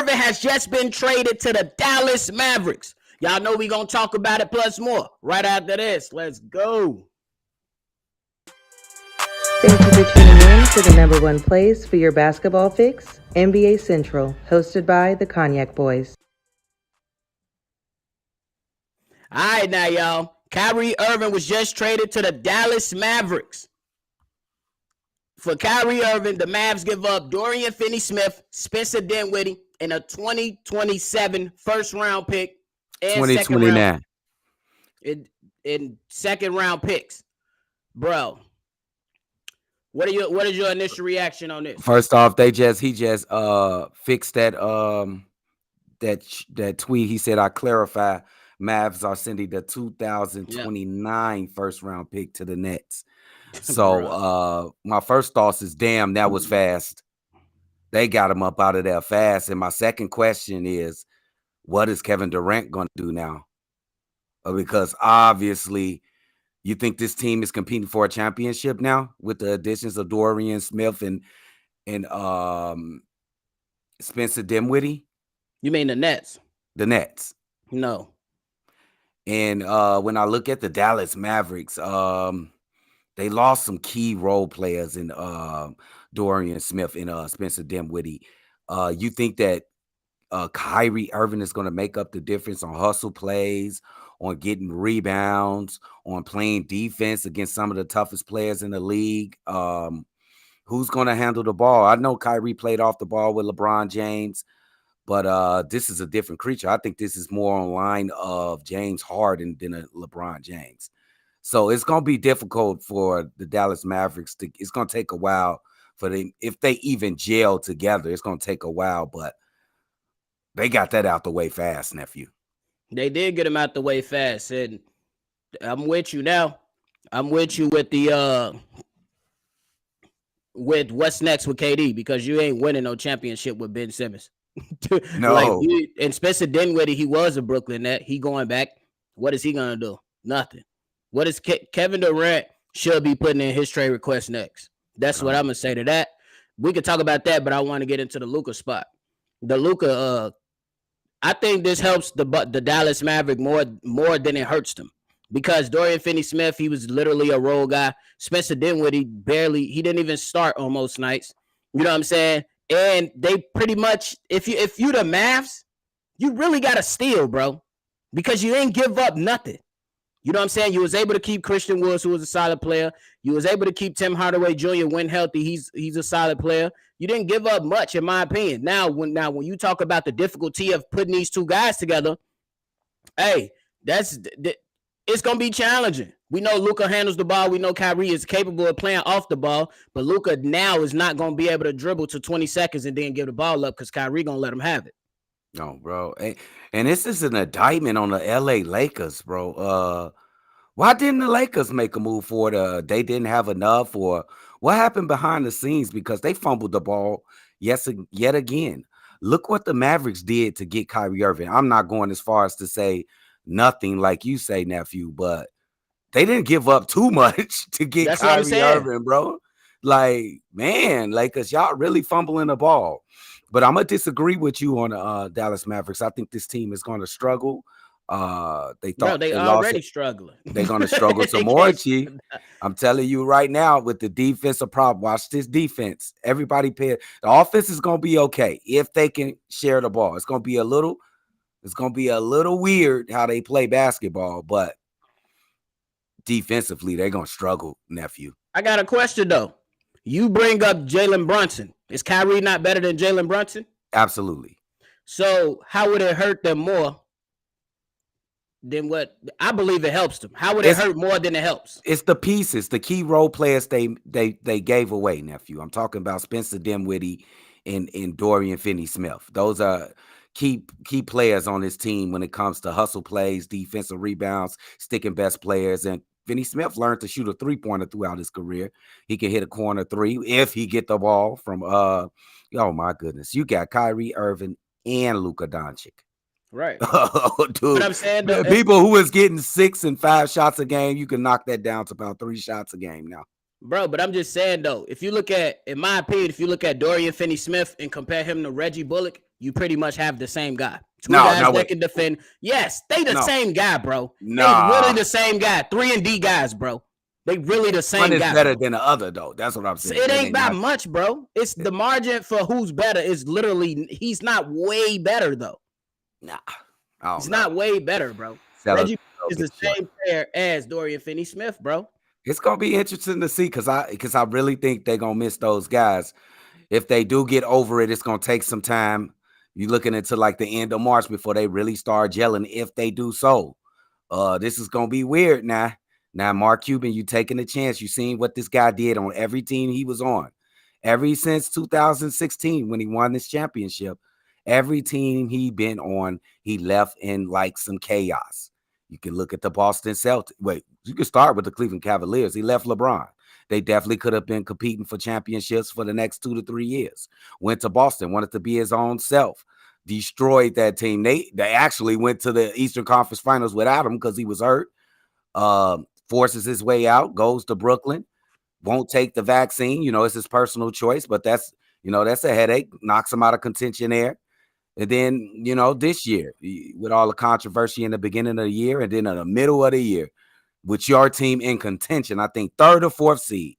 Irving has just been traded to the Dallas Mavericks. Y'all know we going to talk about it plus more right after this. Let's go. Thank you for tuning in to the number one place for your basketball fix, NBA Central, hosted by the Cognac Boys. All right, now, y'all. Kyrie Irving was just traded to the Dallas Mavericks. For Kyrie Irving, the Mavs give up Dorian Finney-Smith, Spencer Dinwiddie, and a 2027 first-round pick and 2029 in second-round picks. Bro, what is your initial reaction on this? First off, he just fixed that that tweet. He said, I clarify, Mavs are sending the 2029 first round pick to the Nets. So my first thoughts is, damn, that was fast. They got him up out of there fast. And my second question is, what is Kevin Durant going to do now? Because obviously you think this team is competing for a championship now with the additions of Dorian Smith and Spencer Dinwiddie? You mean the Nets? The Nets. No. And when I look at the Dallas Mavericks, they lost some key role players in Dorian Smith and Spencer Dinwiddie. You think that Kyrie Irving is going to make up the difference on hustle plays, on getting rebounds, on playing defense against some of the toughest players in the league? Who's going to handle the ball? I know Kyrie played off the ball with LeBron James, but this is a different creature. I think this is more on line of James Harden than a LeBron James. So it's going to be difficult for the Dallas Mavericks. It's going to take a while for them. If they even gel together, it's going to take a while, but they got that out the way fast, nephew. They did get him out the way fast, and I'm with you now. I'm with you with the with what's next with KD, because you ain't winning no championship with Ben Simmons. No. And Spencer Dinwiddie, he was a Brooklyn Net. He going back. What is he gonna do? Nothing. What is Kevin Durant should be putting in his trade request next? That's what I'm gonna say to that. We could talk about that, but I want to get into the Luka spot. The Luka, I think this helps the Dallas Maverick more than it hurts them, because Dorian Finney-Smith, he was literally a role guy. Spencer Dinwiddie he didn't even start on most nights. You know what I'm saying? And they pretty much, if you the Mavs, you really got to steal, bro, because you ain't give up nothing. You know what I'm saying? You was able to keep Christian Woods, who was a solid player. You was able to keep Tim Hardaway Jr. when healthy. He's a solid player. You didn't give up much, in my opinion. Now when you talk about the difficulty of putting these two guys together, hey, it's gonna be challenging. We know Luka handles the ball. We know Kyrie is capable of playing off the ball, but Luka now is not gonna be able to dribble to 20 seconds and then give the ball up, because Kyrie gonna let him have it. No, bro. And this is an indictment on the LA Lakers, bro. Why didn't the Lakers make a move for it? They didn't have enough, or what happened behind the scenes? Because they fumbled the ball yet again. Look what the Mavericks did to get Kyrie Irving. I'm not going as far as to say nothing like you say, nephew, but they didn't give up too much to get Kyrie Irving, bro. Like, man, Lakers, y'all really fumbling the ball. But I'm going to disagree with you on the Dallas Mavericks. I think this team is going to struggle. They already struggling. They're going to struggle some more, Chief. I'm telling you right now, with the defensive problem, watch this defense. Everybody the offense is going to be okay if they can share the ball. It's going to be a little weird how they play basketball, but defensively, they're going to struggle, nephew. I got a question, though. You bring up Jalen Brunson. Is Kyrie not better than Jalen Brunson? Absolutely. So how would it hurt them more than what I believe it helps them? How would it hurt more than it helps? It's the pieces, the key role players they gave away, nephew. I'm talking about Spencer Dinwiddie and Dorian Finney-Smith. Those are key players on this team when it comes to hustle plays, defensive rebounds, sticking best players. And Finney-Smith learned to shoot a three-pointer throughout his career. He can hit a corner three if he get the ball from oh my goodness. You got Kyrie Irving and Luka Doncic. Right. Oh, dude. But I'm saying people who is getting 6 and 5 shots a game, you can knock that down to about 3 shots a game now. Bro, but I'm just saying, though, if you look at, in my opinion, if you look at Dorian Finney-Smith and compare him to Reggie Bullock, you pretty much have the same guy. Two No, guys no, that wait. can defend. Yes, they the No. same guy, bro. They really Nah. the same guy. 3-and-D guys, bro. They really the One same is guy, better bro. than the other, though. That's what I'm saying. It That ain't ain't that not. much, bro. It's the margin for who's better is literally he's not way better though. Nah, I He's don't know. not way better, bro. Sell it Reggie a is bit the short. same player as Dorian Finney-Smith, bro. It's gonna be interesting to see because I really think they're gonna miss those guys. If they do get over it, it's gonna take some time. You're looking into like the end of March before they really start gelling. If they do so, this is gonna be weird now. Now, Mark Cuban, you taking a chance. You seen what this guy did on every team he was on, ever since 2016 when he won this championship. Every team he been on, he left in like some chaos. You can look at the Boston Celtics. Wait, you can start with the Cleveland Cavaliers. He left LeBron. They definitely could have been competing for championships for the next 2 to 3 years. Went to Boston, wanted to be his own self. Destroyed that team. They actually went to the Eastern Conference Finals without him because he was hurt. Forces his way out, goes to Brooklyn, won't take the vaccine. It's his personal choice, but that's a headache. Knocks him out of contention there. And then, this year, with all the controversy in the beginning of the year and then in the middle of the year, with your team in contention, I think 3rd or 4th seed,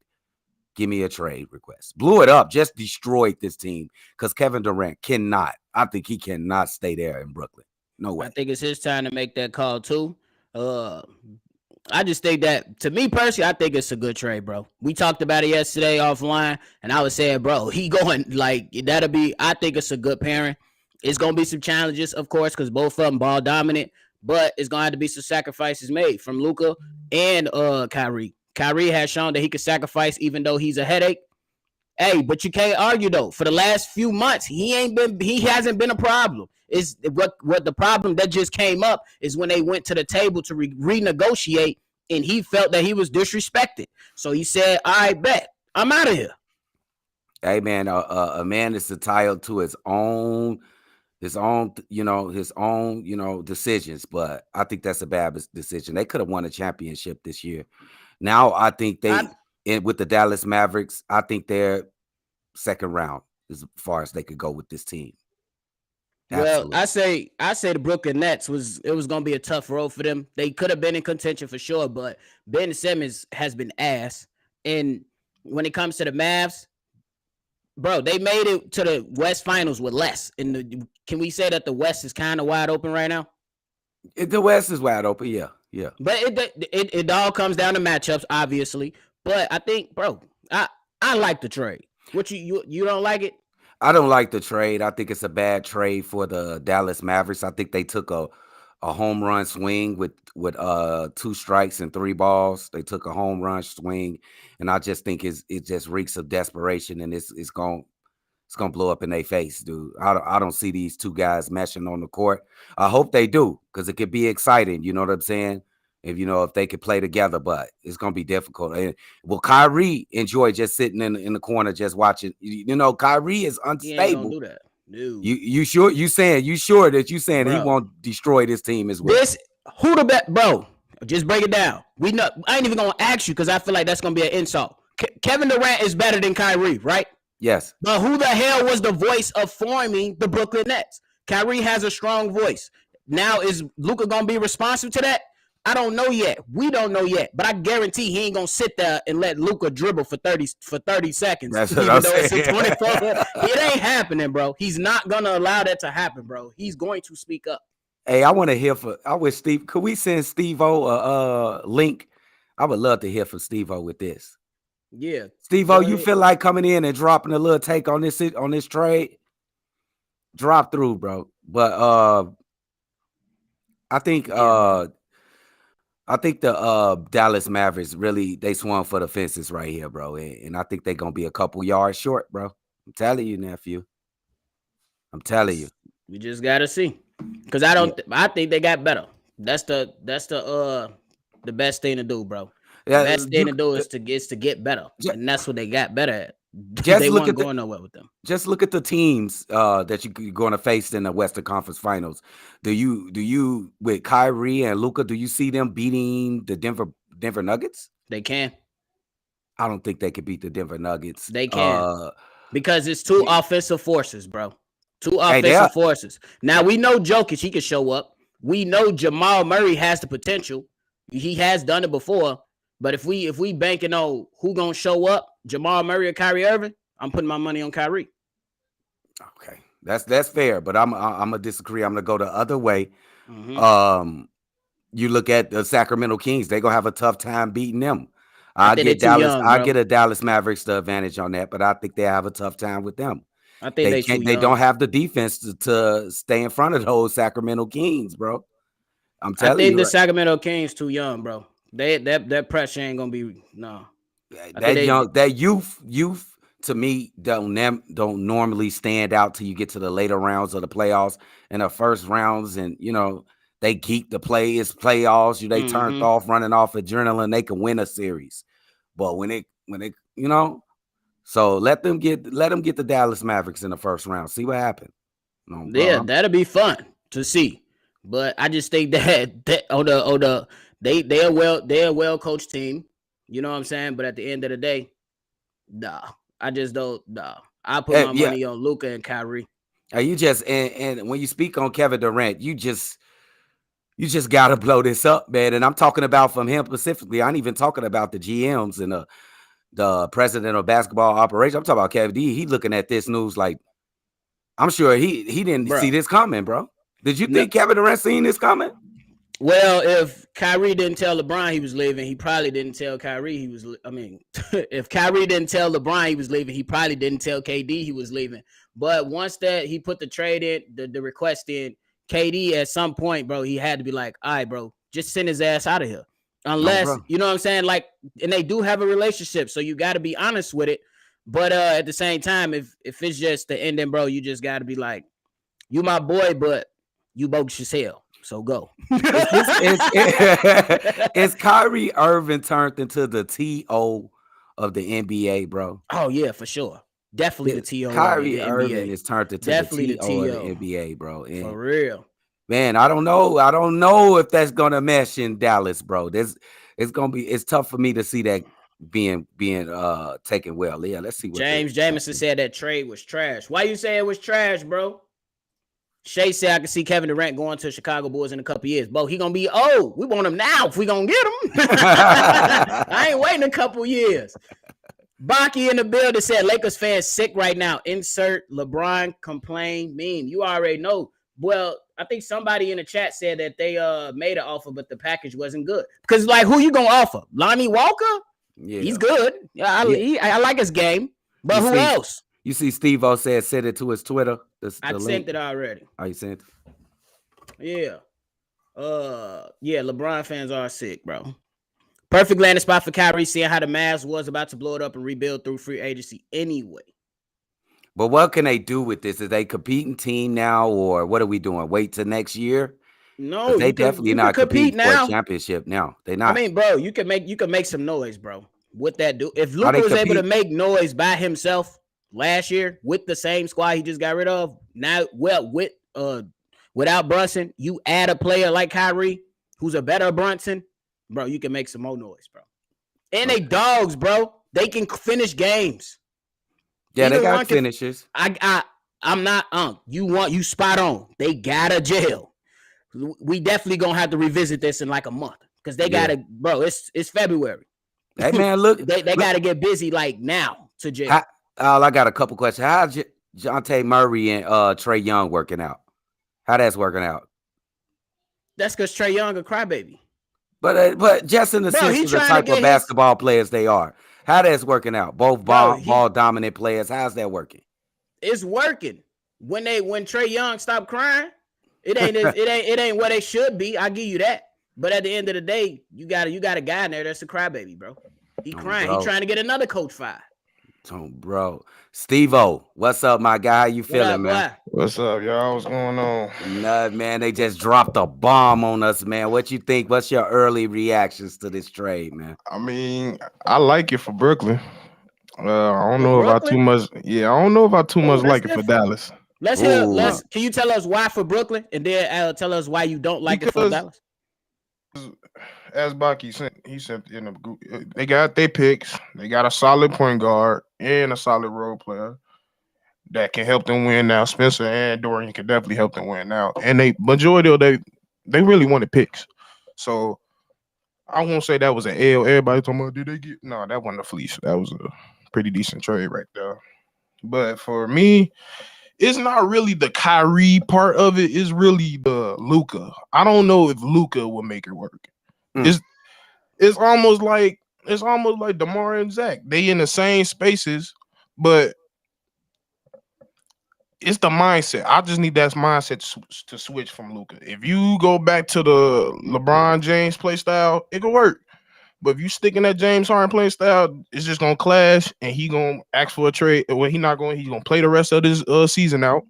give me a trade request. Blew it up, just destroyed this team because Kevin Durant I think he cannot stay there in Brooklyn. No way. I think it's his time to make that call too. I just think that, to me personally, I think it's a good trade, bro. We talked about it yesterday offline, and I was saying, bro, he going like I think it's a good pairing. It's gonna be some challenges, of course, because both of them ball dominant, but it's gonna have to be some sacrifices made from Luka and Kyrie. Kyrie has shown that he can sacrifice even though he's a headache. Hey, but you can't argue though. For the last few months, he hasn't been a problem. Is what the problem that just came up is when they went to the table to renegotiate, and he felt that he was disrespected. So he said, "I bet I'm out of here." Hey man, a man is entitled to his own decisions, but I think that's a bad decision. They could have won a championship this year. Now I think with the Dallas Mavericks, I think they're second round as far as they could go with this team. Well, Absolutely. I say the Brooklyn Nets was going to be a tough road for them. They could have been in contention for sure, but Ben Simmons has been ass. And when it comes to the Mavs, bro, they made it to the West Finals with less. Can we say that the West is kind of wide open right now? The West is wide open, yeah. But it all comes down to matchups, obviously. But I think, bro, I like the trade. What you don't like it? I don't like the trade. I think it's a bad trade for the Dallas Mavericks. I think they took a home run swing with 2 strikes and 3 balls. They took a home run swing, and I just think it just reeks of desperation, and it's gonna blow up in their face, dude. I don't see these 2 guys meshing on the court. I hope they do because it could be exciting. You know what I'm saying? If they could play together, but it's gonna be difficult. And will Kyrie enjoy just sitting in the corner just watching? Kyrie is He ain't gonna unstable. do that. No. You sure that you saying he Bro, won't destroy this team as well? Who the bet, bro? Just break it down. I ain't even gonna ask you because I feel like that's gonna be an insult. Kevin Durant is better than Kyrie, right? Yes. But who the hell was the voice of forming the Brooklyn Nets? Kyrie has a strong voice. Now, is Luka gonna be responsive to that? I don't know yet. We don't know yet. But I guarantee he ain't gonna sit there and let Luka dribble for 30 seconds. That's Even what I'm though it's a saying. 24. It ain't happening, bro. He's not gonna allow that to happen, bro. He's going to speak up. Hey, I wish Steve, could we send Steve-O a link? I would love to hear from Steve-O with this. Yeah. Steve-O, you feel like coming in and dropping a little take on this trade? Drop through, bro. But I think the Dallas Mavericks really, they swung for the fences right here, bro. And I think they're gonna be a couple yards short, bro. I'm telling you, nephew. I'm telling you. We just gotta see. Because I think they got better. That's the best thing to do, bro. The best thing to do is to get better. And that's what they got better at. They weren't going nowhere with them. Just look at the teams that you're going to face in the Western Conference Finals. Do you with Kyrie and Luka, do you see them beating the Denver Nuggets? They can. I don't think they could beat the Denver Nuggets. They can. Because it's 2 offensive forces, bro. Two offensive forces. Now we know Jokic, he can show up. We know Jamal Murray has the potential. He has done it before. But if we banking on who gonna show up, Jamal Murray or Kyrie Irving, I'm putting my money on Kyrie. Okay, that's fair. But I'm gonna disagree. I'm gonna go the other way. Mm-hmm. You look at the Sacramento Kings; they gonna have a tough time beating them. I think they're too young, I bro. get a Dallas Mavericks the advantage on that, but I think they have a tough time with them. I think they too young. They don't have the defense to stay in front of those Sacramento Kings, bro. I'm telling you. I think the Sacramento Kings too young, bro. That pressure ain't gonna be no. That youth to me don't normally stand out till you get to the later rounds of the playoffs and the first rounds, and they geek the play. It's playoffs. They turned off, running off adrenaline. They can win a series, but when it so let them get the Dallas Mavericks in the first round. See what happens. Yeah, that'll be fun to see. But I just think that they are a well coached team. You know what I'm saying? But at the end of the day, I just don't. I put my money on Luka and Kyrie. You just and when you speak on Kevin Durant, you just gotta blow this up, man. And I'm talking about from him specifically. I ain't even talking about the GMs and the president of basketball operations. I'm talking about Kevin D. He looking at this news like, I'm sure he didn't see this coming, bro. Did you think Kevin Durant seen this coming? Well, if Kyrie didn't tell LeBron he was leaving, he probably didn't tell Kyrie he was. If Kyrie didn't tell LeBron he was leaving, he probably didn't tell KD he was leaving. But once that he put the trade in, the request in, KD at some point, bro, he had to be like, all right, bro, just send his ass out of here. Unless, you know what I'm saying? Like, and they do have a relationship, so you got to be honest with it. But at the same time, if it's just the ending, bro, you just got to be like, you my boy, but you bogus as hell. So go. Is Kyrie Irving turned into the TO of the NBA, bro? Oh yeah, for sure. Definitely the TO. Kyrie Irving is turned into definitely the TO of the NBA, bro. And for real. Man, I don't know if that's gonna mesh in Dallas, bro. It's tough for me to see that being taken well. Yeah, let's see what James Jameson said that trade was trash. Why you say it was trash, bro? Shay said I can see Kevin Durant going to Chicago Bulls in a couple years. Bro, he gonna be old. We want him now if we gonna get him. I ain't waiting a couple years. Baki in the building said Lakers fans sick right now. Insert LeBron complain meme. You already know. Well, I think somebody in the chat said that they made an offer, but the package wasn't good. Because like, who you gonna offer? Lonnie Walker? Yeah, he's good. I like his game. But who else? You see, Steve-O said send it to his Twitter. I sent it already. Oh, you sent it? Yeah. Yeah, LeBron fans are sick, bro. Perfect landing spot for Kyrie, seeing how the Mavs was about to blow it up and rebuild through free agency anyway. But what can they do with this? Is they competing team now, or what are we doing? Wait till next year? No, they definitely not competing for a championship now. They not. I mean, bro, you can make some noise, bro. With that, if Luka was able to make noise by himself last year with the same squad he just got rid of, now without Brunson, you add a player like Kyrie who's a better Brunson, bro. You can make some more noise, bro. And they dogs, bro. They can finish games. Yeah, they got finishers. I'm not you spot on. They got a jail. We definitely gonna have to revisit this in like a month because they gotta, bro. It's February. Hey man, look, they gotta get busy like now to jail. I got a couple questions. How's Jonte Murray and Trae Young working out? How that's working out? That's because Trae Young a crybaby. But just in the sense of the type of basketball players they are. How that's working out? Both ball dominant players. How's that working? It's working. When Trae Young stopped crying, it ain't what it should be. I give you that. But at the end of the day, you got a guy in there that's a crybaby, bro. He crying. He trying to get another coach fired. Bro. Steve-O, what's up, my guy? How you feeling, man? What's up, y'all? What's going on? Nothing, man. They just dropped a bomb on us, man. What you think? What's your early reactions to this trade, man? I mean, I like it for Brooklyn. I don't know about too much. Yeah, I don't know about too much like it for Dallas. Let's hear. Can you tell us why for Brooklyn, and then tell us why you don't like it for Dallas? As Baki sent, he sent in the group. They got their picks. They got a solid point guard and a solid role player. that can help them win now. Spencer and Dorian can definitely help them win now. And they majority of they really wanted picks. So I won't say that was an L. Everybody talking about did they get no, that wasn't a fleece. That was a pretty decent trade right there. But for me, it's not really the Kyrie part of it. It's really the Luka. I don't know if Luka will make it work. It's almost like DeMar and Zach. They in the same spaces, but it's the mindset. I just need that mindset to switch from Luka. If you go back to the LeBron James play style, it can work. But if you stick in that James Harden play style, it's just gonna clash, and he gonna ask for a trade. Well, he's gonna play the rest of this season out,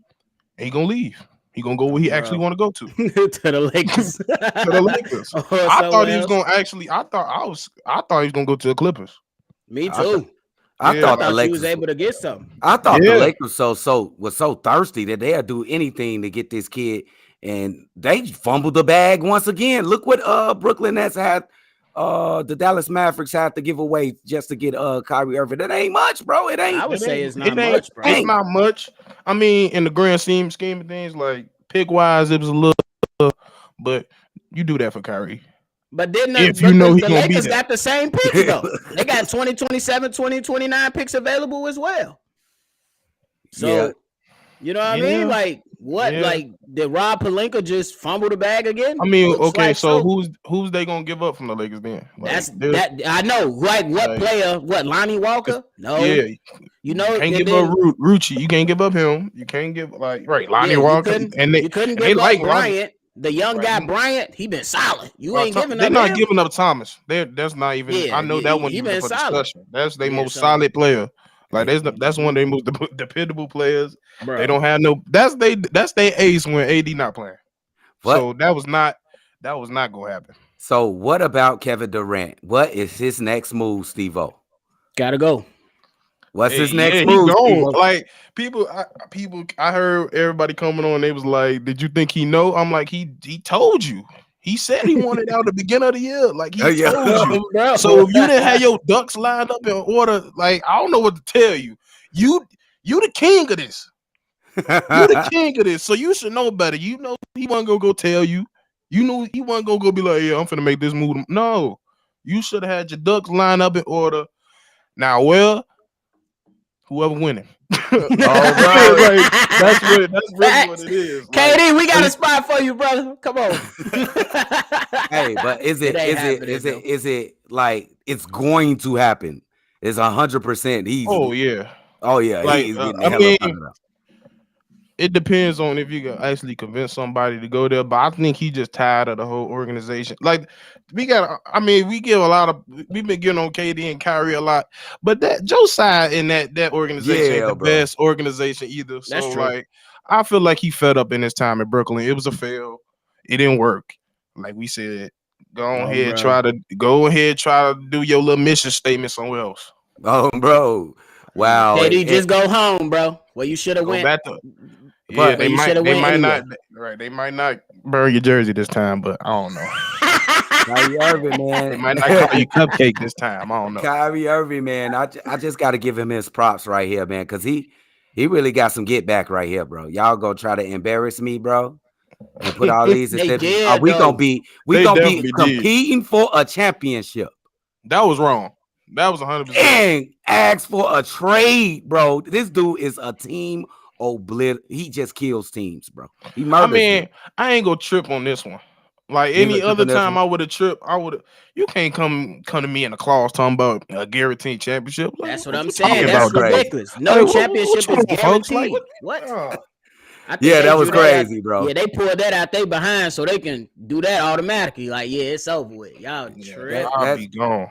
and he gonna leave. He gonna go where he actually want to go to. To the Lakers. To the Lakers. I thought he was gonna actually. I thought he was gonna go to the Clippers. Me too. I thought the he Lakers was able to get something. I thought the Lakers was so thirsty that they'd do anything to get this kid, and they fumbled the bag once again. Look what Brooklyn Nets had. The Dallas Mavericks had to give away just to get Kyrie Irving. That ain't much, bro. It ain't. I would say it's not much, bro. It's not much. I mean, in the grand scheme of things, like pick wise, it was a little, but you do that for Kyrie. But then the Lakers got the same picks though. They got 2027, 2029 picks available as well. So you know what I mean? Like what? Like did Rob Pelinka just fumble the bag again? I mean, okay, so who's they gonna give up from the Lakers then? Like, that I know. Like what player? What Lonnie Walker? No. Yeah. You know, you can't give up Rucci. You can't give up him. You can't give Lonnie Walker. You couldn't give up Bryant. The young guy Bryant, he been solid. You ain't giving up. They're not giving up Thomas. That's not even. I know that one even for discussion. That's their most solid player. Like that's one of their most dependable players. Bro. They don't have no. That's their ace when AD not playing. What? So that was not gonna happen. So what about Kevin Durant? What is his next move, Steve-O? Gotta go. What's his next move? Like people, I heard everybody coming on. They was like, "Did you think he know?" I'm like, he told you. He said he wanted out at the beginning of the year. Like he told you. So if you didn't have your ducks lined up in order, like I don't know what to tell you. You the king of this. You the king of this. So you should know better. You know he wasn't gonna go tell you. You know he wasn't gonna go be like, "Yeah, I'm finna make this move." No, you should have had your ducks lined up in order. Now, whoever winning. That's really what it is. KD, we got a spot for you, brother. Come on. Hey, but is it like it's going to happen? It's 100% easy. Oh yeah. Like, he's getting it depends on if you can actually convince somebody to go there. But I think he just tired of the whole organization. Like we've been getting on KD and Kyrie a lot, but that Joe side in that organization ain't the best organization either. That's so true. Like I feel like he fed up in his time in Brooklyn. It was a fail. It didn't work. Like we said, go ahead, try to do your little mission statement somewhere else. Oh, bro. Wow. KD, just go home, bro. Well, you should have went. Yeah, they might not. Right, they might not burn your jersey this time, but I don't know. Kyrie Irving, man. They might not call you cupcake this time. I don't know. Kyrie Irving, man. I just got to give him his props right here, man, because he really got some get back right here, bro. Y'all go try to embarrass me, bro, and put all these. We gonna be competing for a championship. That was wrong. That was 100%. And ask for a trade, bro. This dude is a team he just kills teams, bro. He murders them. I ain't gonna trip on this one. Like any other time I would have tripped, you can't come to me in a clause talking about a guaranteed championship. Like, that's what I'm saying. That's ridiculous. No championship is guaranteed. What? That was crazy, bro. Yeah, they pulled that out they behind so they can do that automatically. Like, it's over with. Y'all trip. I'll be gone.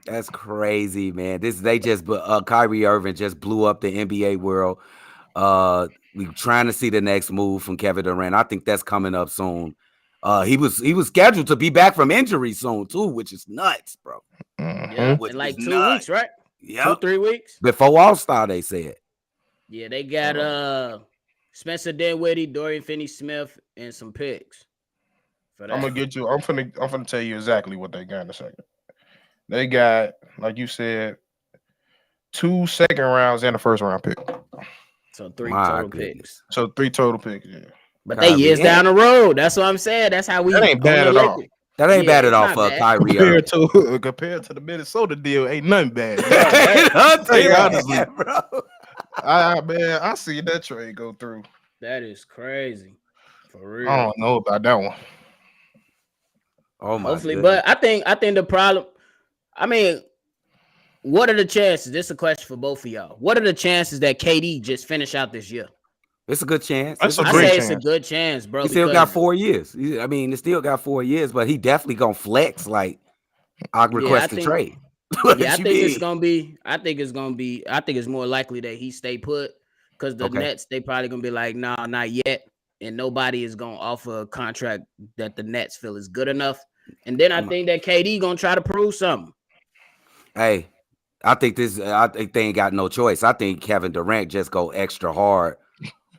That's crazy, man. Kyrie Irving just blew up the NBA world. We're trying to see the next move from Kevin Durant. I think that's coming up soon. He was scheduled to be back from injury soon too, which is nuts, bro. Yeah, in like 2 weeks, right? Yeah, 2-3 weeks before All-Star. They said. Yeah, they got Spencer Dinwiddie, Dorian Finney-Smith, and some picks. I'm gonna get you. I'm finna tell you exactly what they got in a second. They got, like you said, 2 second rounds and a first round pick. So 3 My total goodness. picks. So 3 total picks. Yeah. But Kyrie, they years down the road. That's what I'm saying. That's how we That ain't bad at all. That ain't bad at all it's for not bad. Kyrie Compared Irving. to the Minnesota deal, ain't nothing bad. Hey, honestly, bro. man, I see that trade go through. That is crazy. For real. I don't know about that one. Oh my Hopefully, goodness. but I think the problem. I mean, what are the chances? This is a question for both of y'all. What are the chances that KD just finish out this year? It's a good chance. That's It's a I great say chance. it's a good chance, bro. He still got 4 years. I mean, he still got 4 years, but he definitely gonna flex. Like, I request a trade. Yeah, I think it's gonna be. I think it's more likely that he stay put because the Nets, they probably gonna be like, nah, not yet, and nobody is gonna offer a contract that the Nets feel is good enough. And then I think that KD gonna try to prove something. Hey, I think they ain't got no choice. I think Kevin Durant just go extra hard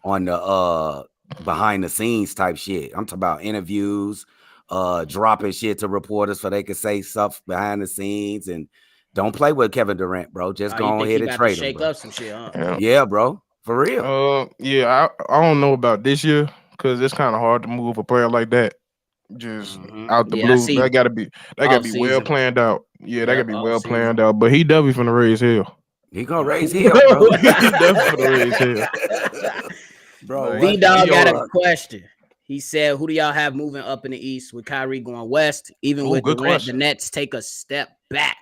on the behind the scenes type shit. I'm talking about interviews, dropping shit to reporters so they can say stuff behind the scenes, and don't play with Kevin Durant, bro. Just go ahead and trade him, bro. Up some shit, huh? Yeah, bro. For real. Yeah, I don't know about this year because it's kind of hard to move a player like that just out the blue. That gotta be well planned out. Yeah, that gotta be well planned out. But he definitely finna raise hell. He gonna raise hell, bro. He definitely finna raise hell. Bro, V-Dog got a question. He said, who do y'all have moving up in the East with Kyrie going west? Even with Durant, the Nets take a step back.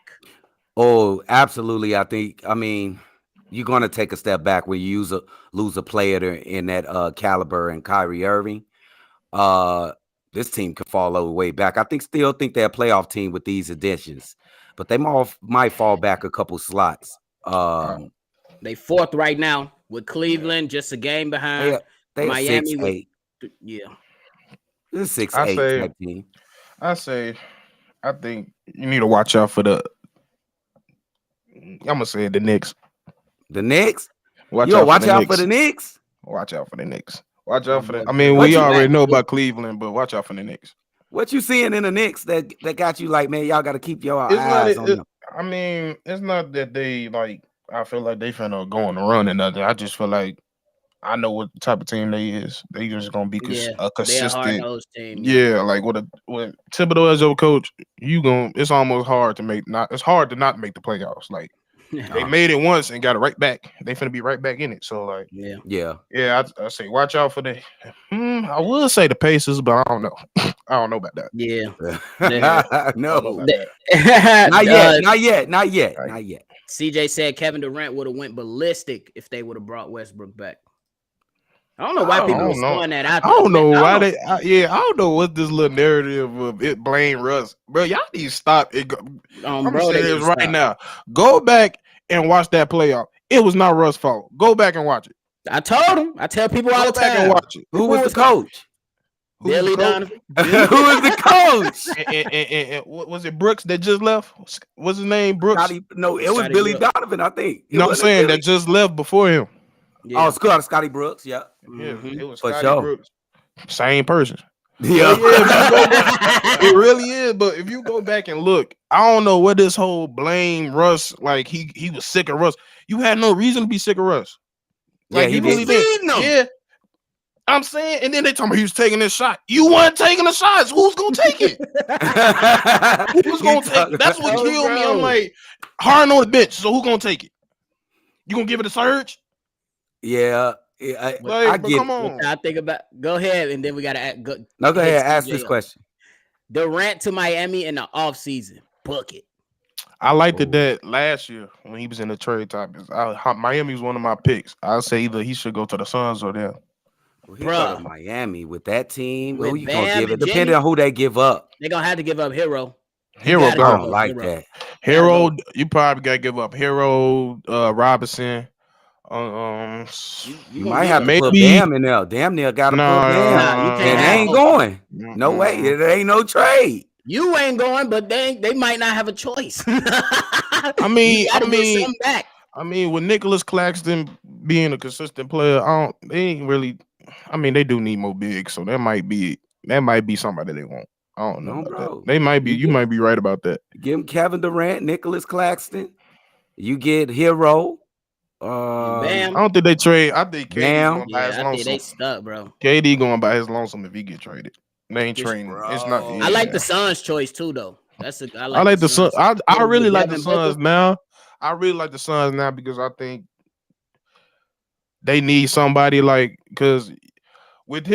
Oh, absolutely. I mean, you're gonna take a step back when you lose a player in that caliber and Kyrie Irving. This team could fall all the way back. Still think they're a playoff team with these additions, but they might fall back a couple slots. They 4th right now with Cleveland, just a game behind. They Miami 6-8. Yeah. This is 6-8 type team. I think you need to watch out for I'm gonna say the Knicks. The Knicks? Watch out for the Knicks. Watch out for the Knicks. Watch out for the. I mean, we already know about Cleveland, but watch out for the Knicks. What you seeing in the Knicks that got you like, man, y'all got to keep your eyes on them? I mean, it's not that they like. I feel like they finna go on a run and nothing. I just feel like I know what type of team they is. They just gonna be a consistent. They're a hard-nosed team. Yeah, like when Thibodeau as your coach, it's almost hard to make it's hard to not make the playoffs. Like they made it once and got it right back. They finna be right back in it. So like yeah. I say watch out for the. I would say the Pacers, but I don't know. I don't know about that. Yeah, no, not yet. CJ said Kevin Durant would have went ballistic if they would have brought Westbrook back. I don't know why people are throwing that out there. I don't know why they. I don't know what this little narrative of it blame Russ, bro. Y'all need to stop it. I'm gonna say this right now. Go back and watch that playoff. It was not Russ' fault. Go back and watch it. I told him. I tell people all the time. Go back and watch it. Who was the coach? Billy Donovan. Who was the coach? and what was it? Brooks that just left. What's his name? Brooks. It was Billy Donovan. I think. I'm saying that just left before him. Yeah. Oh, Scotty Brooks. Yeah. It was Scotty Brooks. Same person. Yeah. It really is. But if you go back and look, I don't know what this whole blame Russ, like he was sick of Russ. You had no reason to be sick of Russ. Like he really did. Yeah. I'm saying, and then they told me he was taking this shot. You weren't taking the shots. Who's gonna take it? Who's gonna take it? That's what killed me. I'm like, Harden on the bench. So who's gonna take it? You gonna give it a surge? Yeah. I get come on. I think about. Go ahead, and then we gotta go ahead. Ask this question. Durant to Miami in the offseason. Book it. I liked it that last year when he was in the trade topics. Miami was one of my picks. I'll say either he should go to the Suns or them. Well, he go to Miami with that team. Who you gonna give it? Depending on who they give up. They're gonna have to give up Hero. I don't like that. Hero, you probably gotta give up Hero, Robinson. You might have to put Bam in there. Damn near got to put Bam. And they ain't going. No way. It ain't no trade. You ain't going, but they might not have a choice. I mean, with Nicholas Claxton being a consistent player, they ain't really. I mean, they do need more bigs, so that might be somebody they want. I don't know, bro. They might be. You might be right about that. Give him Kevin Durant, Nicholas Claxton. You get Hero, Bam. I don't think they trade. I think KD Bam. going by his I think lonesome. they stuck, bro. KD going by his lonesome if he get traded. They ain't It's- trading. It's not. Bro. Yeah. I like the Suns' choice too, though. I I like the Suns. I Put 'em really with like the Devin Suns Booker. now. I really like the Suns now because I think they need somebody like because with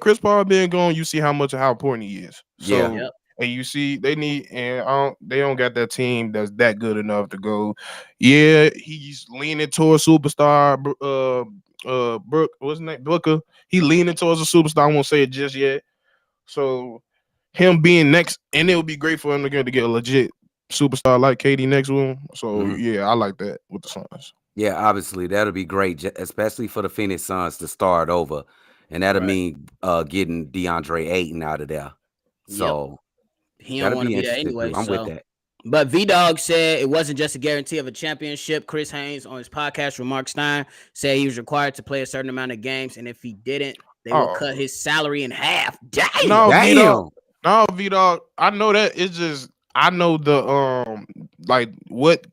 Chris Paul being gone, you see how important he is. So Yeah. Yep. and you see they need they don't got that team that's that good enough to go. Yeah, he's leaning towards superstar. Brooke, what's his name? Booker. He leaning towards a superstar. I won't say it just yet. So him being next, and it would be great for him to get a legit superstar like KD next to him. So yeah, I like that with the Suns. Yeah, obviously that'll be great, especially for the Phoenix Suns to start over, and that'll mean getting DeAndre Ayton out of there. So he don't want to be there anyway. I'm with that. But V-Dog said it wasn't just a guarantee of a championship. Chris Haynes on his podcast with Mark Stein said he was required to play a certain amount of games, and if he didn't, they would cut his salary in half. Damn. No, V-Dog. I know that. It's just I know the like what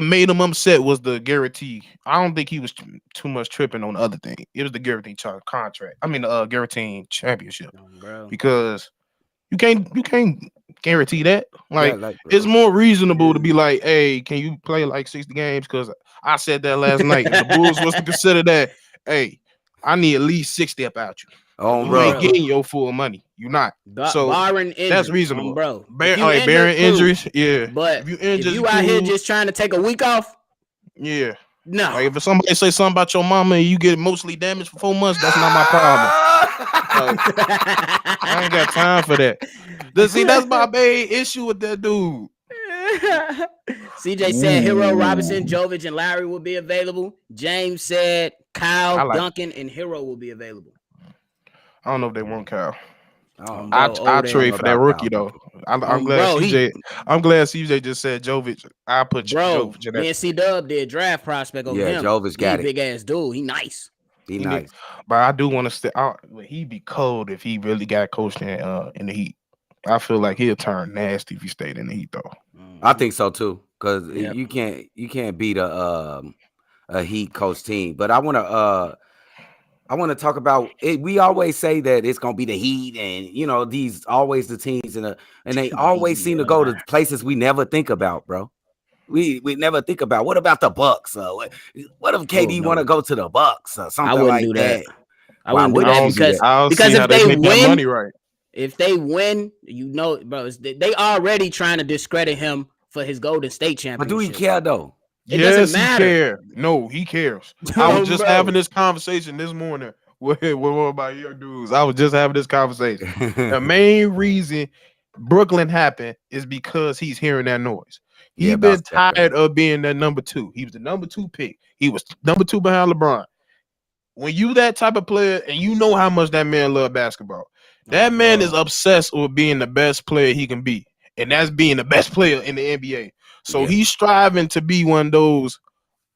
made him upset was the guarantee. I don't think he was too much tripping on the other thing. It was the guarantee contract. I mean the guarantee championship. Because you can't guarantee that. Like it's more reasonable to be like, hey, can you play like 60 games? Because I said that last night. And the Bulls was to consider that, hey, I need at least 60 up out you. Oh, you ain't getting your full money. You're not. So barring injuries, that's reasonable, bro. Barring injuries, yeah. But if you out here just trying to take a week off, yeah. No. Like if somebody say something about your mama and you get mostly damaged for 4 months, that's not my problem. Like, I ain't got time for that. See, that's my main issue with that dude. CJ said Hero, Robinson, Jovic, and Larry will be available. James said Kyle, Duncan, and Hero will be available. I don't know if they want Kyle. I trade for that rookie though. I'm glad CJ. I'm glad CJ just said Jovic. I put Jovic in that. Me and C-Dub did draft prospect over him. Jovic got it. Big ass dude. He nice. He nice. But I do want to stay out. He'd be cold if he really got coached in the Heat. I feel like he'll turn nasty if he stayed in the Heat though. I think so too. Because you can't beat a Heat coach team. But I want to talk about it. We always say that it's gonna be the Heat, and these always the teams, and they always seem to go to places we never think about, bro. We never think about what about the Bucks? What if KD want to go to the Bucks or something like that? I wouldn't do that because if they win, money right. If they win, bro, they already trying to discredit him for his Golden State championship. But do he care though? It doesn't matter. He cares. No, he cares. I was just having this conversation this morning with one of my young dudes. I was just having this conversation. The main reason Brooklyn happened is because he's hearing that noise. He's been tired of being that number 2. He was the number 2 pick. He was number 2 behind LeBron. When you that type of player and you know how much that man love basketball, that man is obsessed with being the best player he can be. And that's being the best player in the NBA. So he's striving to be one of those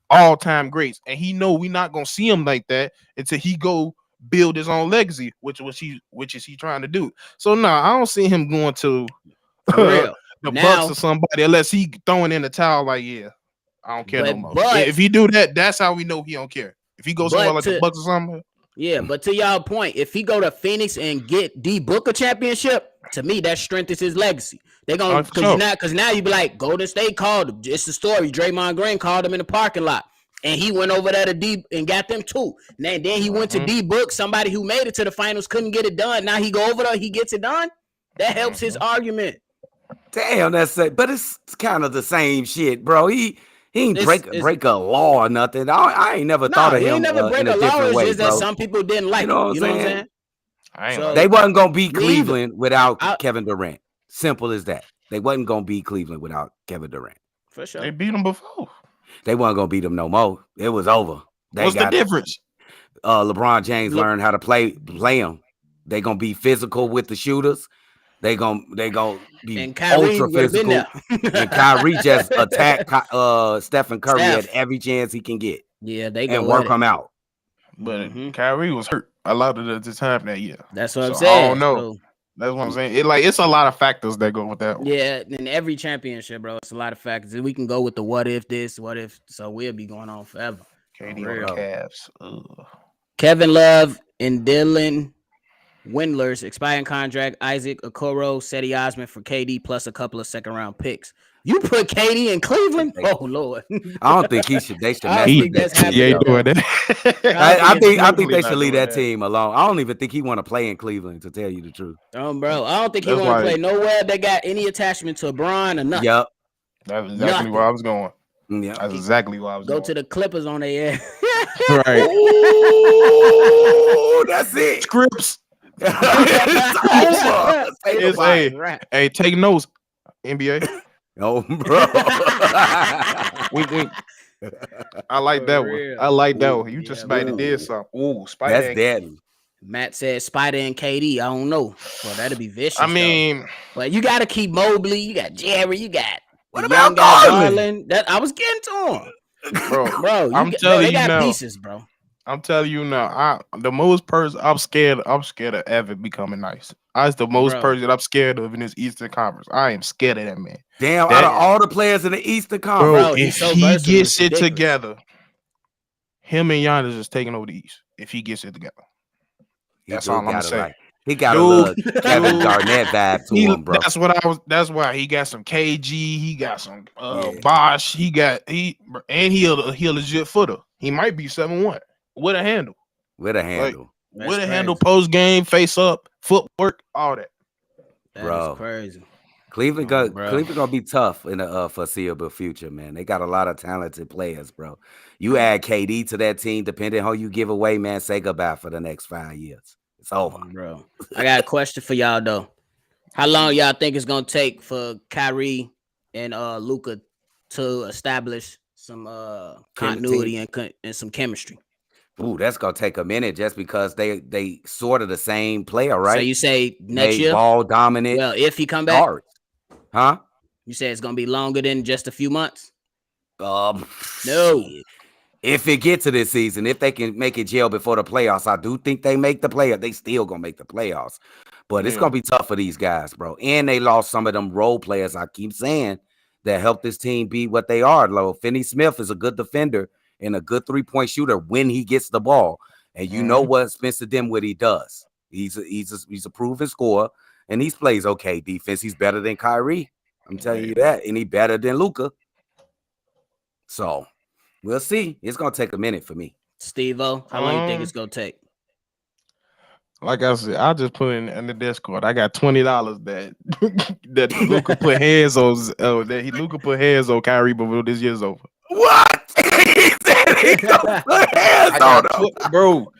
all-time greats. And he know we're not gonna see him like that until he go build his own legacy, which is he trying to do. So I don't see him going to the Bucks or somebody unless he throwing in the towel like, I don't care no more. If he do that, that's how we know he don't care. If he goes somewhere like the Bucks or something. Yeah, but to y'all point, if he go to Phoenix and get D Book a championship, to me that strengthens his legacy. They gonna because now you be like Golden State called him. It's the story. Draymond Green called him in the parking lot, and he went over there to D and got them too. Then he went to D Book, somebody who made it to the finals couldn't get it done. Now he go over there, he gets it done. That helps his argument. Damn, but it's kind of the same shit, bro. He ain't break a law or nothing. I ain't never thought of him in a different way, it's just that some people didn't like it. You know what I'm saying? They wasn't gonna beat Cleveland without Kevin Durant. Simple as that. They wasn't gonna beat Cleveland without Kevin Durant. For sure. They beat them before. They wasn't gonna beat them no more. It was over. What's the difference? LeBron James learned how to play them. They gonna be physical with the shooters. They gonna be ultra physical. And Kyrie just attack Stephen Curry at every chance he can get. Yeah, they go and work him out. But Kyrie was hurt a lot of the time that year. That's what I'm saying. I don't know. That's what I'm saying. It's a lot of factors that go with that one. Yeah, in every championship, bro, it's a lot of factors. We can go with the what if this, what if, so we'll be going on forever. KD on the Cavs. Ugh. Kevin Love and Dylan Windler's expiring contract. Isaac Okoro, Seti Osman for KD plus a couple of second-round picks. You put KD in Cleveland? Oh Lord! I don't think he should. They should mess with that team. He ain't doing that. I think they should leave that team alone. I don't even think he want to play in Cleveland, to tell you the truth. Bro, I don't think he want to play nowhere that got any attachment to LeBron or nothing. Yep, that's exactly where I was going. Yeah, that's exactly why I was going. Go to the Clippers on their ass. Right. Ooh, that's it. Scripts. Hey, take notes, NBA. Oh, bro. Wink. I like that one. I like that one. You just might have did something. Ooh, Spider. That's deadly. Matt said Spider and KD. I don't know. Well, that'd be vicious. I mean, though. But you got to keep Mobley. You got Jerry. You got what about Garland? That I was getting to him, bro. I'm telling they you got now. Pieces, bro. I'm telling you now. I'm scared of Evan becoming nice. That's the most person I'm scared of in this Eastern Conference. I am scared of that man. Damn, out of all the players in the Eastern Conference, bro, if he gets it together, him and Giannis is taking over the East. If he gets it together, that's all I'm gonna say. Like, he got a Kevin Garnett vibe to him, bro. That's why he got some KG. He got some Bosch. He a legit footer. He might be 7-1 with a handle. With a handle. With a handle, post game, face up, footwork, all that. That's crazy. Cleveland gonna be tough in the foreseeable future, man. They got a lot of talented players, bro. You add KD to that team, depending on who you give away, man. Say goodbye for the next 5 years. It's over, bro. I got a question for y'all though. How long y'all think it's gonna take for Kyrie and Luka to establish some continuity and some chemistry? Ooh, that's gonna take a minute just because they sort of the same player, right? So you say next year, ball dominant. Well, if he come back, guards. Huh? You say it's gonna be longer than just a few months? No. Shit. If it gets to this season, if they can make it jail before the playoffs, I do think they make the playoffs. They still gonna make the playoffs, but it's gonna be tough for these guys, bro. And they lost some of them role players. I keep saying that helped this team be what they are. Finney Smith is a good defender and a good 3-point shooter when he gets the ball. And you know what Spencer Dinwiddie does. He's a proven scorer, and he plays okay defense. He's better than Kyrie. I'm telling you that, and he better than Luka. So we'll see. It's gonna take a minute for me. Steve-O, how long you think it's gonna take? Like I said, I just put in the Discord. I got $20 that Luka put hands on. Luka put hands on Kyrie before this year's over. What? He said he gonna put hands on him, bro.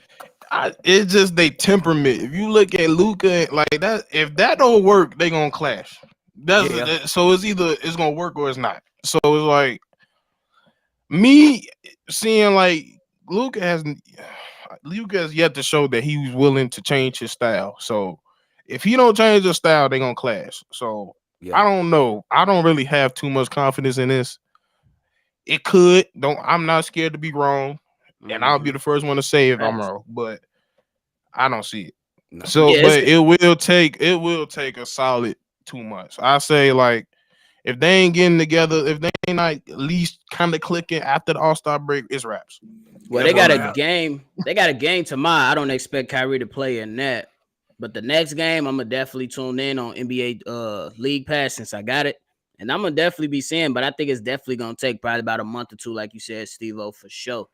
It's just they temperament. If you look at Luka like that, if that don't work, they gonna clash. So it's gonna work or it's not. So it's like me seeing like Luka has yet to show that he's willing to change his style. So if he don't change his style, they're gonna clash. So I don't know. I don't really have too much confidence in this. It could. I'm not scared to be wrong. And I'll be the first one to say if I'm wrong, but I don't see it. No. So but it will take a solid 2 months. I say like if they ain't getting together, if they ain't like at least kind of clicking after the All-Star break, it's wraps. Well, they got a game. They got a game tomorrow. I don't expect Kyrie to play in that. But the next game, I'm gonna definitely tune in on NBA League Pass since I got it. And I'm gonna definitely be seeing, but I think it's definitely gonna take probably about a month or two, like you said, Steve-O, for sure.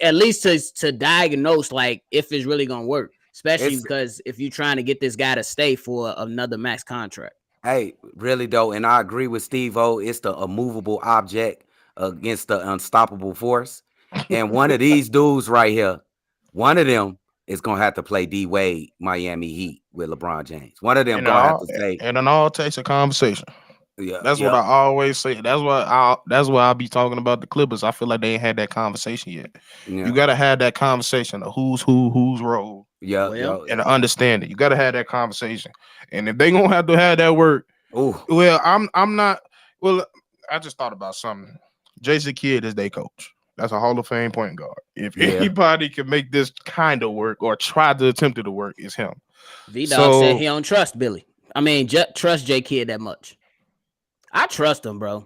At least to diagnose like if it's really gonna work, especially because if you're trying to get this guy to stay for another max contract. Hey, really though, and I agree with Steve-O. It's the immovable object against the unstoppable force. And one of these dudes right here, one of them is gonna have to play D-Wade Miami Heat with LeBron James. One of them gonna have to say, and it all takes a conversation. Yeah, that's what I always say. That's why I'll be talking about the Clippers. I feel like they ain't had that conversation yet. Yeah. You gotta have that conversation of who's role. And understand it. You gotta have that conversation. And if they gonna have to have that work, I'm not. Well, I just thought about something. Jason Kidd is their coach. That's a Hall of Fame point guard. If anybody can make this kind of work or try to attempt it to work, it's him. V-Dog said he don't trust Billy. I mean, trust J Kidd that much. I trust him, bro.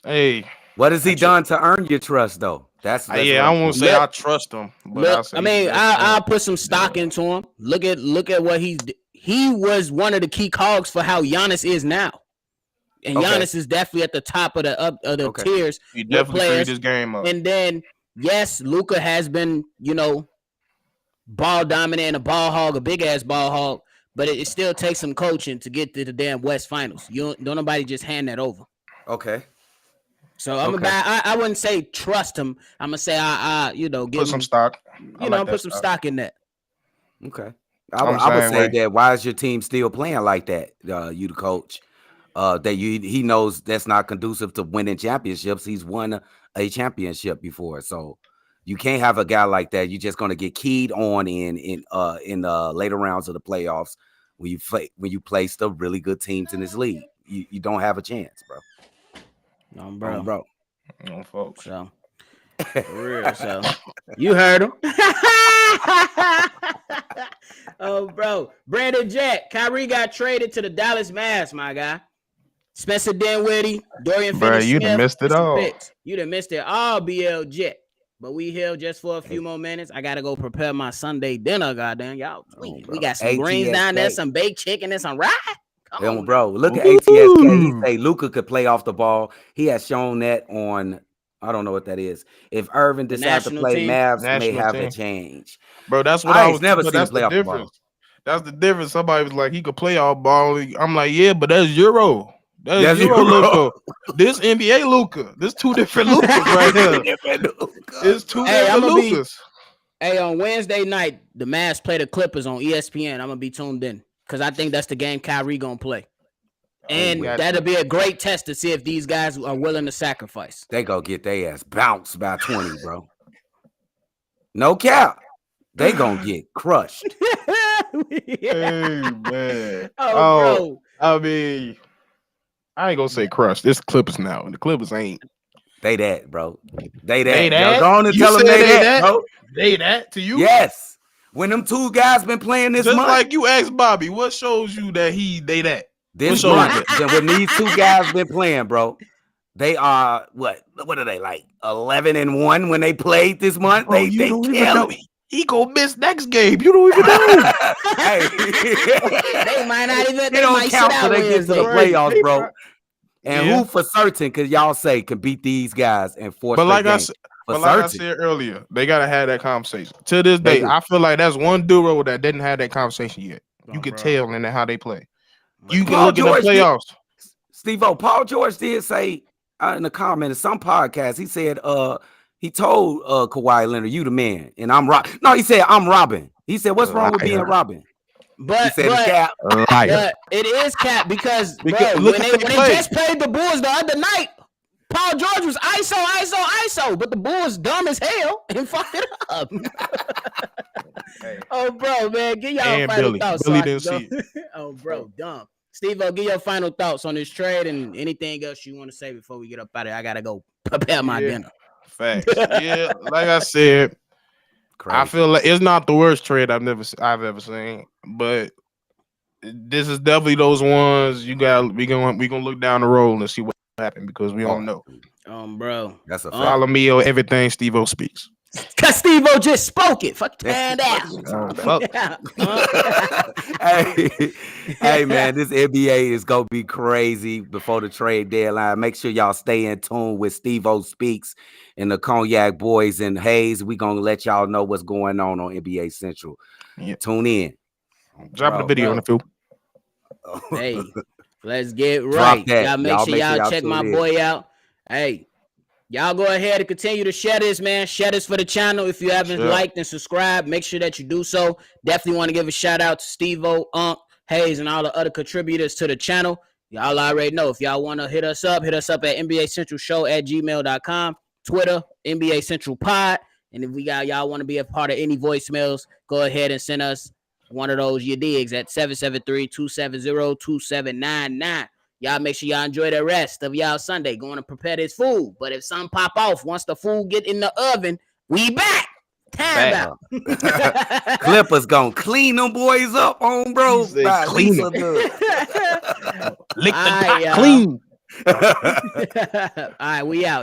Hey, what has he done to earn your trust, though? That's I won't say I trust him, but I'll put some stock into him. Look at what he was one of the key cogs for how Giannis is now, and Giannis is definitely at the top of the tiers. He definitely cleared his game up. And then yes, Luka has been ball dominant and a ball hog, a big ass ball hog, but it still takes some coaching to get to the damn West Finals. Don't nobody just hand that over. Okay. So I wouldn't say trust him. I'm gonna say put some stock. Put some stock in that. Okay. I would say that. Why is your team still playing like that? You the coach. He knows that's not conducive to winning championships. He's won a championship before, so you can't have a guy like that. You're just gonna get keyed on in later rounds of the playoffs when you place the really good teams in this league. You don't have a chance, bro. No, bro. No, folks. So, for real. So, you heard him. Oh, bro. Brandon Jack. Kyrie got traded to the Dallas Mavericks, my guy. Spencer Dinwiddie, Dorian Finney-Smith. Bro, you done missed it all. You done missed it all, BL Jet. But we here just for a few more minutes. I got to go prepare my Sunday dinner, goddamn. Y'all, we got some greens down there, some baked chicken, and some rye. Bro, look at ATSK. He say Luka could play off the ball. He has shown that on, I don't know what that is. If Irving decides to play Mavs, may have a change. Bro, that's what I was never seen him play off the ball. That's the difference. Somebody was like, he could play off ball. I'm like, yeah, but that's Euro. That's Euro Luka. This NBA Luka. There's two different Lukas right here. It's two different Lukas. Hey, on Wednesday night, the Mavs play the Clippers on ESPN. I'm gonna be tuned in. Because I think that's the game Kyrie gonna play. And that'll be a great test to see if these guys are willing to sacrifice. They go get their ass bounced by 20, bro. No cap. They gonna get crushed. Hey, man. Bro. I mean, I ain't gonna say crushed. This Clippers now, and the Clippers ain't. They that, bro. They that. Go on and tell them they that, bro. They that to you? Yes. When them two guys been playing this month, just like you asked Bobby, what shows you that they that? This month, when these two guys been playing, bro, they are what are they like 11-1 when they played this month? Bro, they killed me. He gonna miss next game. You don't even know. Hey, they might not even. They don't count till they get to the playoffs, bro. And who for certain? Because y'all say can beat these guys and force. But like I said earlier, they gotta have that conversation. To this day, I feel like that's one duo that didn't have that conversation yet. You can tell in how they play. You can look in the playoffs. Steve-O, Paul George did say in the comment in some podcast, he said he told Kawhi Leonard, "You the man," and I'm Rob. No, he said I'm Robin. He said, "What's wrong with being Robin?" But, he said, "Cap." But it is cap because bro, when they just played the Bulls the other night, Paul George was ISO, but the Bulls dumb as hell and fucked it up. Oh, bro, man, give y'all final thoughts. Billy didn't see it. Oh, bro, dumb. Steve-O, give your final thoughts on this trade and anything else you want to say before we get up out of here. I gotta go prepare my dinner. Facts. Yeah, like I said, crazy. I feel like it's not the worst trade I've ever seen, but this is definitely those ones we gonna look down the road and see what happened because we don't know. Bro, that's a fact. Follow me on everything Steve-O speaks. Cause Steve-O just spoke it. Fuck stand out. Hey, man, this NBA is gonna be crazy before the trade deadline. Make sure y'all stay in tune with Steve-O Speaks and the Cognac Boys and Hayes. We gonna let y'all know what's going on NBA Central. Yeah. Tune in. Drop the video on the field. Hey, let's get right. Y'all make sure y'all check my boy out. Hey. Y'all go ahead and continue to share this, man. Share this for the channel. If you haven't liked and subscribed, make sure that you do so. Definitely want to give a shout out to Steve-O, Hayes, and all the other contributors to the channel. Y'all already know. If y'all want to hit us up at NBACentralShow@gmail.com. Twitter, NBA Central Pod. And if y'all want to be a part of any voicemails, go ahead and send us one of those, your digs, at 773-270-2799. Y'all make sure y'all enjoy the rest of y'all Sunday. Going to prepare this food. But if something pop off, once the food get in the oven, we back. Time out. Clippers gonna clean them boys up on bro. Clean Lisa lick the dot clean. All right, we out.